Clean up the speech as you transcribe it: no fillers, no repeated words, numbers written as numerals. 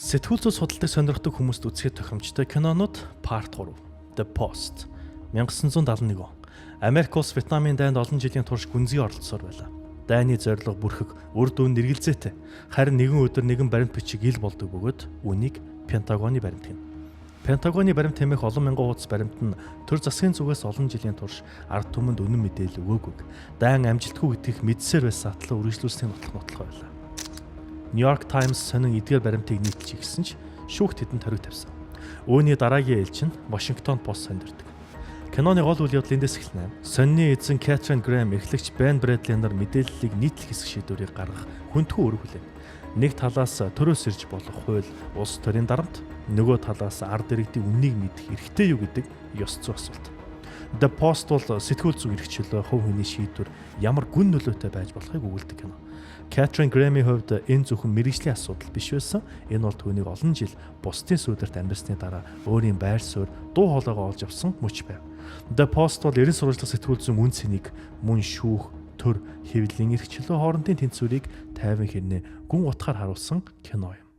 Сэтгүүл зүйн судалдаг сонирхдаг хүмүүст үзэхэд тохиромжтой кинонууд Part 3 The Post 1971 он. Америк улс Вьетнамын дайнд олон жилийн турш гүнзгий оролцсоор байлаа. Дайны зорилго бүрхэг, үр дүн нэргэлзээтэй. Харин нэгэн өдөр нэгэн баримт бичиг ил болдог бөгөөд үүнийг Пентагоны баримт гэнэ. Пентагоны баримт хэмээх олон мянган хуудас баримт нь төр засгийн зүгээс олон жилийн турш ард түмэнд үнэн мэдээлэл өгөөгүй. Дайн амжилтгүй гэдгийг мэдсээр байсан атлан үргэлжлүүлсний нотлох байлаа. New York Times сонин эдгээр баримтыг нийтж игсэн ч шүүхт хэдэн ториг тавьсан. Үүний дараагийн ээлж нь Washington Post сонирддаг. Киноны гол үйл явдал эндээс эхэлнэ. Сонины эзэн Кэтрин Грэм эрхлэгч Бен Брэдли нар мэдээллийг нийтлэх хэсэг шийдвэрийг гаргах хүндхүү үүрэг хүлээнэ. Нэг талаас төрөөс ирж болох хууль, улс төрийн дарамт, нөгөө талаас ард иргэдийн үннийг мэдэх эрхтэй юу гэдэг ёс зүйн асуулт. The Post бол сэтгүүл зүйн эрхчлөө, хувь хүний шийдвэр ямар гүн нөлөөтэй байж болохыг өгүүлдэг кино. Кэтрин Грэмийн хувьд энэ зөвхөн мэргэжлийн асуудал биш байсан. Энэ бол түүнийг олон жил бусдын сүудэрт амьдарсны дараа өөрийн байр суурь, дуу хоолойгоо олж авсан мөч байв. The Post бол 90 сурвалжлах сэтгүүл зүйн үн цэнийг мөн шүүх, төр, хэвлэлийн эрхчлөө хоорондын тэнцвэрийг тайван хэрнээ гүн утгаар харуулсан кино юм.